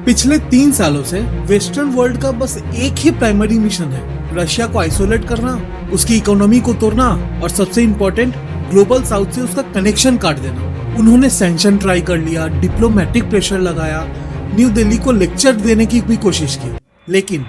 पिछले 3 सालों से वेस्टर्न वर्ल्ड का बस एक ही प्राइमरी मिशन है, रशिया को आइसोलेट करना, उसकी इकोनॉमी को तोड़ना और सबसे इम्पोर्टेंट ग्लोबल साउथ से उसका कनेक्शन काट देना। उन्होंने सैंक्शन ट्राई कर लिया, डिप्लोमेटिक प्रेशर लगाया, न्यू दिल्ली को लेक्चर देने की भी कोशिश की, लेकिन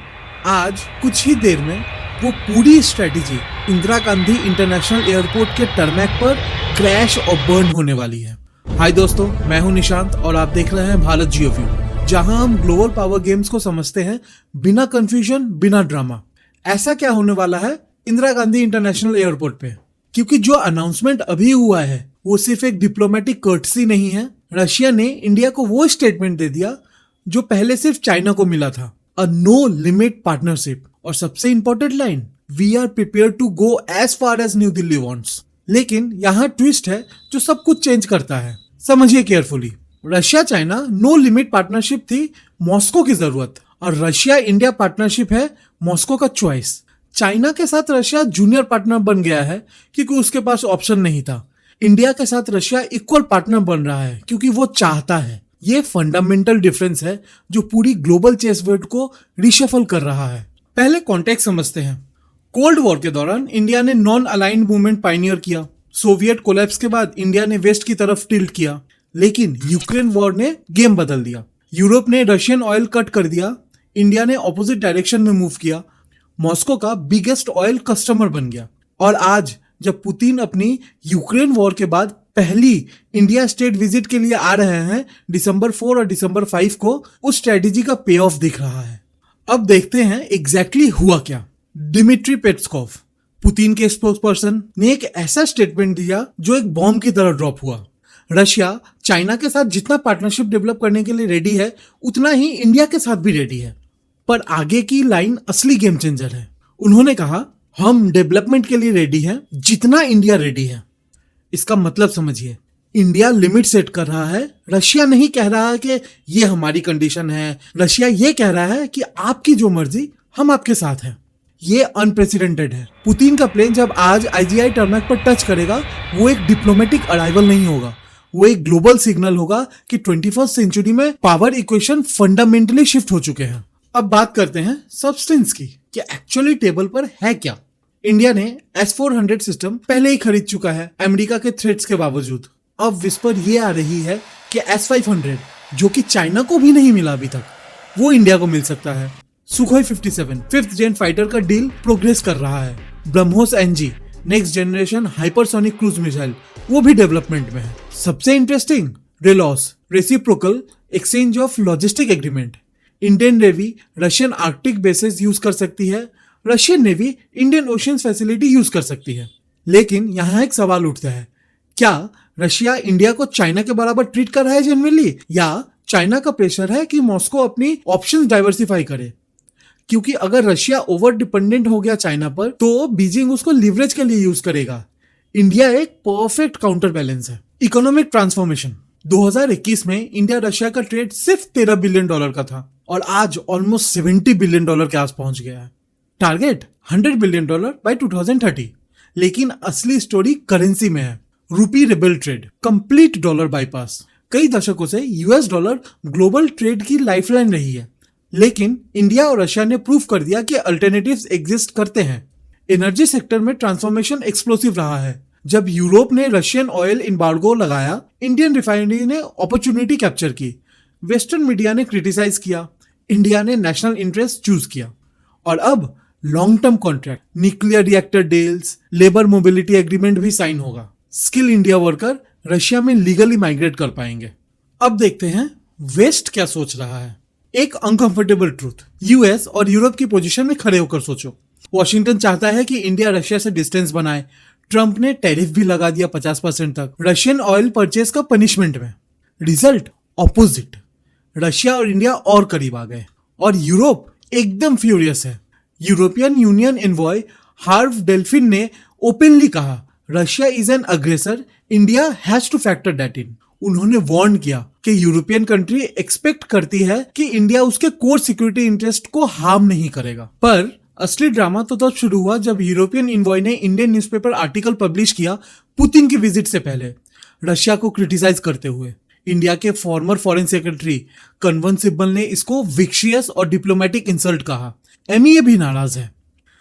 आज कुछ ही देर में वो पूरी strategy Indira Gandhi international airport के टरमैक पर क्रैश और बर्न होने वाली है। हाय दोस्तों, मैं हूं निशांत और आप देख रहे हैं भारत जियो व्यू, जहां हम ग्लोबल पावर गेम्स को समझते हैं बिना कंफ्यूजन, बिना ड्रामा। ऐसा क्या होने वाला है इंदिरा गांधी इंटरनेशनल एयरपोर्ट पे? क्योंकि जो अनाउंसमेंट अभी हुआ है वो सिर्फ एक डिप्लोमेटिक कर्टसी नहीं है। रशिया ने इंडिया को वो स्टेटमेंट दे दिया जो पहले सिर्फ चाइना को मिला था, अ नो लिमिट पार्टनरशिप। और सबसे important line, we are prepare to go as far as New Delhi wants. लेकिन यहाँ ट्विस्ट है जो सब कुछ चेंज करता है, समझिए carefully. Russia China no limit partnership थी मॉस्को की जरूरत, और रशिया इंडिया पार्टनरशिप है मॉस्को का चॉइस। चाइना के साथ रशिया जूनियर पार्टनर बन गया है क्योंकि उसके पास ऑप्शन नहीं था। इंडिया के साथ रशिया इक्वल पार्टनर बन रहा है क्योंकि वो चाहता है। ये फंडामेंटल डिफरेंस है जो पूरी ग्लोबल चेस बोर्ड को रिशफल कर रहा है। पहले कॉन्टेक्स्ट समझते हैं। कोल्ड वॉर के दौरान इंडिया ने नॉन अलाइंड मूवमेंट पायनियर किया। सोवियत कोलैप्स के बाद इंडिया ने वेस्ट की तरफ टिल्ट किया, लेकिन यूक्रेन वॉर ने गेम बदल दिया। यूरोप ने रशियन ऑयल कट कर दिया, इंडिया ने ऑपोजिट डायरेक्शन में मूव किया, मॉस्को का बिगेस्ट ऑयल कस्टमर बन गया। और आज जब पुतिन अपनी यूक्रेन वॉर के बाद पहली इंडिया स्टेट विजिट के लिए आ रहे हैं दिसंबर 4 और दिसंबर 5 को, उस स्ट्रेटेजी का पे ऑफ दिख रहा है। अब देखते हैं एग्जैक्टली हुआ क्या। डिमिट्री पेस्कोव, पुतिन के स्पोक्सपर्सन, ने एक ऐसा स्टेटमेंट दिया जो एक बॉम्ब की तरह ड्रॉप हुआ। रशिया चाइना के साथ जितना पार्टनरशिप डेवलप करने के लिए रेडी है, उतना ही इंडिया के साथ भी रेडी है। पर आगे की लाइन असली गेम चेंजर है। उन्होंने कहा, हम डेवलपमेंट के लिए रेडी हैं जितना इंडिया रेडी है। इसका मतलब समझिए, इंडिया लिमिट सेट कर रहा है, रशिया नहीं कह रहा है कि ये हमारी कंडीशन है। रशिया ये कह रहा है कि आपकी जो मर्जी, हम आपके साथ हैं। ये अनप्रेसिडेंटेड है। पुतिन का प्लेन जब आज आईजीआई टर्मैक पर टच करेगा, वो एक डिप्लोमेटिक अराइवल नहीं होगा, वो एक ग्लोबल सिग्नल होगा कि 21st सेंचुरी में पावर इक्वेशन फंडामेंटली शिफ्ट हो चुके हैं। अब बात करते हैं सब्सटेंस की, कि एक्चुअली टेबल पर है क्या। इंडिया ने S-400 सिस्टम पहले ही खरीद चुका है अमेरिका के थ्रेट्स के बावजूद। अब विस्पर ये आ रही है कि S-500, जो कि चाइना को भी नहीं मिला अभी तक, वो इंडिया को मिल सकता है। सुखोई 57 5th जेन फाइटर का डील प्रोग्रेस कर रहा है। BrahMos NG next generation hypersonic cruise missile, वो भी डेवलपमेंट में है। सबसे interesting, RELOS reciprocal exchange of logistic agreement. Indian navy Russian Arctic bases use कर सकती है, Russian navy Indian ocean facility use कर सकती है। लेकिन यहाँ एक सवाल उठता है, क्या रशिया इंडिया को चाइना के बराबर ट्रीट कर रहा है जेन्युइनली, या चाइना का प्रेशर है कि मॉस्को अपनी ऑप्शंस डाइवर्सिफाई करे? क्योंकि अगर रशिया ओवर डिपेंडेंट हो गया चाइना पर, तो बीजिंग उसको लिवरेज के लिए यूज करेगा। इंडिया एक परफेक्ट काउंटर बैलेंस है। इकोनॉमिक ट्रांसफॉर्मेशन, 2021 में इंडिया रशिया का ट्रेड सिर्फ $13 बिलियन का था और आज ऑलमोस्ट $70 बिलियन के आस पहुंच गया है। Target $100 billion bye 2030। लेकिन असली स्टोरी करेंसी में है। रूपी rebel trade, complete dollar bypass. कई दशकों से यूएस डॉलर ग्लोबल ट्रेड की लाइफलाइन रही है, लेकिन इंडिया और रशिया ने प्रूव कर दिया कि अल्टरनेटिव्स एग्जिस्ट करते हैं। एनर्जी सेक्टर में ट्रांसफॉर्मेशन एक्सप्लोसिव रहा है। जब यूरोप ने रशियन ऑयल एम्बार्गो लगाया, इंडियन रिफाइनरी ने अपॉर्चुनिटी कैप्चर की। वेस्टर्न मीडिया ने क्रिटिसाइज किया, इंडिया ने नेशनल इंटरेस्ट चूज किया। और अब long term contract, nuclear reactor deals, labour mobility agreement भी साइन होगा। स्किल इंडिया वर्कर रशिया में लीगली माइग्रेट कर पाएंगे। अब देखते हैं वेस्ट क्या सोच रहा है। एक अनकंफर्टेबल ट्रूथ, यूएस और यूरोप की पोजीशन में खड़े होकर सोचो। वॉशिंगटन चाहता है कि इंडिया रशिया से डिस्टेंस बनाए। ट्रंप ने टैरिफ भी लगा दिया 50% तक रशियन ऑयल परचेज का पनिशमेंट में। रिजल्ट ऑपोजिट, रशिया और इंडिया और करीब आ गए, और यूरोप एकदम फ्यूरियस है। European Union envoy Herve Delphin ने ओपनली कहा, Russia is an aggressor, India has to factor that इन। उन्होंने वार्न किया कि यूरोपियन कंट्री एक्सपेक्ट करती है कि इंडिया उसके कोर सिक्योरिटी इंटरेस्ट को हार्म नहीं करेगा। पर असली ड्रामा तो तब शुरू हुआ जब यूरोपियन इनवॉय ने इंडियन न्यूज़पेपर आर्टिकल पब्लिश किया पुतिन की विजिट से पहले, रशिया को क्रिटिसाइज करते हुए। इंडिया के farmer foreign secretary Kanwar Sibal ने इसको विक्शियस और डिप्लोमेटिक इंसल्ट कहा। एमईए भी नाराज है।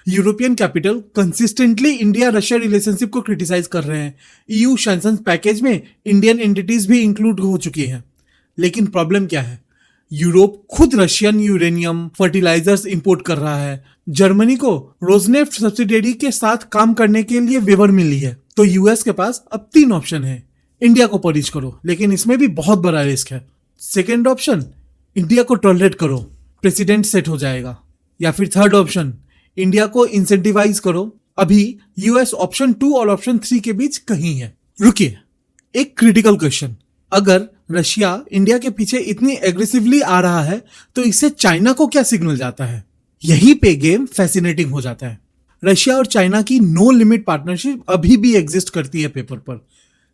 European capital consistently India Russia relationship को क्रिटिसाइज कर रहे हैं। ईयू सैंक्शंस पैकेज में इंडियन एंटिटीज भी इंक्लूड हो चुकी हैं। लेकिन प्रॉब्लम क्या है? यूरोप खुद रशियन यूरेनियम फर्टिलाइजर्स इंपोर्ट कर रहा है। जर्मनी को रोजनेफ्ट सब्सिडियरी के साथ काम करने के लिए वेवर मिली है। तो यूएस के पास अब 3 ऑप्शन है। इंडिया को पनिश करो, लेकिन इसमें भी बहुत बड़ा रिस्क है। सेकेंड ऑप्शन, इंडिया को टॉलरेट करो, प्रेसिडेंट सेट हो जाएगा। या फिर थर्ड ऑप्शन, इंडिया को इंसेंटिवाइज करो। अभी यूएस ऑप्शन 2 और ऑप्शन 3 के बीच कहीं है। रुकिए, एक क्रिटिकल क्वेश्चन। अगर रशिया इंडिया के पीछे इतनी एग्रेसिवली आ रहा है तो इससे चाइना को क्या सिग्नल जाता है? यही पे गेम फैसिनेटिंग हो जाता है। रशिया और चाइना की नो लिमिट पार्टनरशिप अभी भी एग्जिस्ट करती है पेपर पर,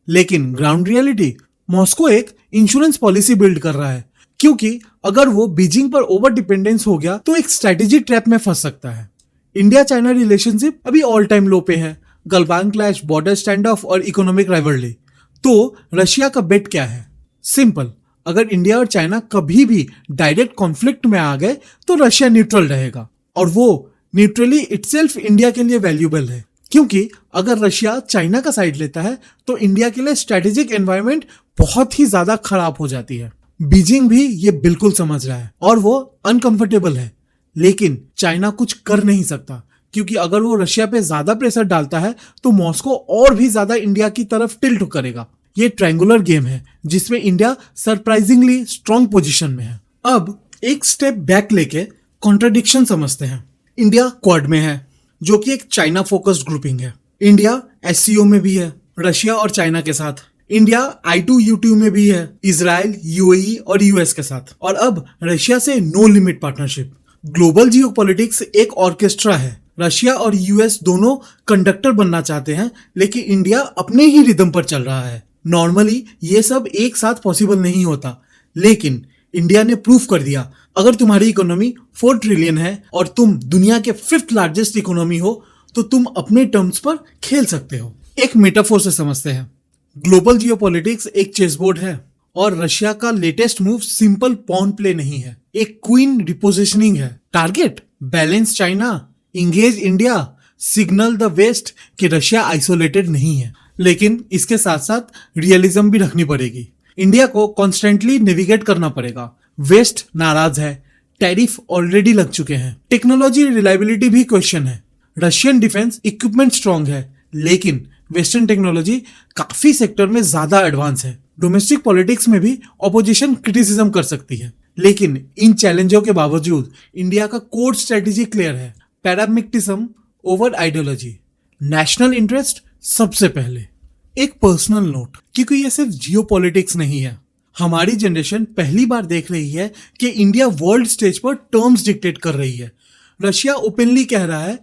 लेकिन ग्राउंड रियलिटी मॉस्को एक इंश्योरेंस पॉलिसी बिल्ड कर रहा है, क्योंकि अगर वो बीजिंग पर ओवर डिपेंडेंस हो गया तो एक स्ट्रेटेजिक ट्रैप में फंस सकता है। इंडिया चाइना रिलेशनशिप अभी ऑल टाइम लो पे है। Galwan clash, border stand of और इकोनॉमिक राइवलरी। तो रशिया का बेट क्या है? सिंपल, अगर इंडिया और चाइना कभी भी डायरेक्ट कॉन्फ्लिक्ट में आ गए तो रशिया न्यूट्रल रहेगा, और वो न्यूट्रली इटसेल्फ इंडिया के लिए वैल्यूएबल है, क्योंकि अगर रशिया चाइना का साइड लेता है तो इंडिया के लिए स्ट्रेटेजिक एनवायरनमेंट बहुत ही ज्यादा खराब हो जाती है। बीजिंग भी ये बिल्कुल समझ रहा है और वो अनकंफर्टेबल है, लेकिन चाइना कुछ कर नहीं सकता, क्योंकि अगर वो रशिया पे ज्यादा प्रेशर डालता है तो मॉस्को और भी ज्यादा इंडिया की तरफ टिल्ट करेगा। ये ट्रायंगुलर गेम है जिसमें इंडिया सरप्राइजिंगली स्ट्रॉन्ग पोजीशन में है। अब एक स्टेप बैक लेके कॉन्ट्रडिक्शन समझते हैं। इंडिया क्वाड में है, जो कि एक चाइना फोकस्ड ग्रुपिंग है। इंडिया एससीओ में भी है रशिया और चाइना के साथ। इंडिया I2U2 में भी है इजराइल, यूएई और यूएस के साथ। और अब रशिया से no limit partnership. Global geopolitics एक ऑर्केस्ट्रा है। रशिया और यूएस दोनों कंडक्टर बनना चाहते हैं, लेकिन इंडिया अपने ही रिदम पर चल रहा है। नॉर्मली ये सब एक साथ पॉसिबल नहीं होता, लेकिन इंडिया ने प्रूफ कर दिया। अगर तुम्हारी इकोनॉमी 4 ट्रिलियन है और तुम दुनिया के 5th लार्जेस्ट इकोनॉमी हो तो तुम अपने टर्म्स पर खेल सकते हो। एक मेटाफोर से समझते हैं। ग्लोबल जियोपॉलिटिक्स एक चेसबोर्ड है और रशिया का latest move simple pawn play नहीं है, एक क्वीन रिपोजिशनिंग है। Target balance China, engage India, signal the West कि रशिया आइसोलेटेड नहीं है। लेकिन इसके साथ साथ रियलिज्म भी रखनी पड़ेगी। इंडिया को कॉन्स्टेंटली नेविगेट करना पड़ेगा। वेस्ट नाराज है, टैरिफ ऑलरेडी लग चुके हैं, टेक्नोलॉजी रिलायबिलिटी भी क्वेश्चन है। रशियन डिफेंस इक्विपमेंट स्ट्रॉन्ग है, लेकिन वेस्टर्न टेक्नोलॉजी काफी सेक्टर में ज्यादा एडवांस है। डोमेस्टिक पॉलिटिक्स में भी ऑपोजिशन क्रिटिसिज्म कर सकती है, लेकिन इन चैलेंजों के बावजूद इंडिया का कोर स्ट्रेटेजी क्लियर है। पैरामिक्टिज्म ओवर आइडियोलॉजी, नेशनल इंटरेस्ट सबसे पहले। एक पर्सनल नोट, क्योंकि ये सिर्फ जियोपॉलिटिक्स नहीं है। हमारी जनरेशन पहली बार देख रही है कि इंडिया वर्ल्ड स्टेज पर टर्म्स डिक्टेट कर रही है। रशिया ओपनली कह रहा है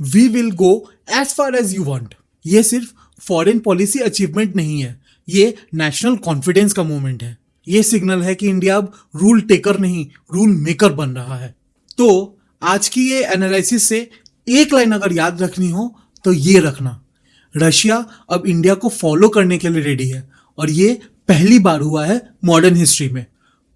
we will go as far as you want. ये सिर्फ फॉरेन पॉलिसी अचीवमेंट नहीं है, ये नेशनल कॉन्फिडेंस का मूवमेंट है। ये सिग्नल है कि इंडिया अब रूल टेकर नहीं, रूल मेकर बन रहा है। तो आज की ये एनालिसिस से एक लाइन अगर याद रखनी हो तो ये रखना, रशिया अब इंडिया को फॉलो करने के लिए रेडी है, और ये पहली बार हुआ है मॉडर्न हिस्ट्री में।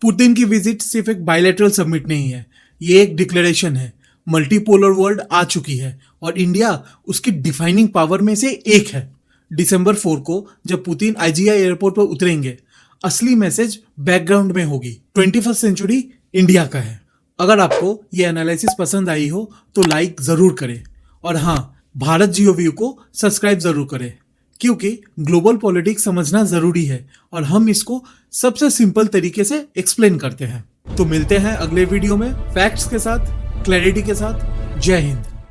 पुतिन की विजिट सिर्फ एक बायलैटरल समिट नहीं है, ये एक डिक्लेरेशन है। मल्टीपोलर वर्ल्ड आ चुकी है और इंडिया उसकी डिफाइनिंग पावर में से एक है। दिसंबर 4 को जब पुतिन IGI एयरपोर्ट पर उतरेंगे, असली मैसेज बैकग्राउंड में होगी। 21st सेंचुरी इंडिया का है। अगर आपको ये एनालिसिस पसंद आई हो तो लाइक जरूर करें, और हाँ, भारत जियो व्यू को सब्सक्राइब जरूर करें, क्योंकि ग्लोबल पॉलिटिक्स समझना जरूरी है और हम इसको सबसे सिंपल तरीके से एक्सप्लेन करते हैं। तो मिलते हैं अगले वीडियो में फैक्ट्स के साथ, क्लैरिटी के साथ। जय हिंद।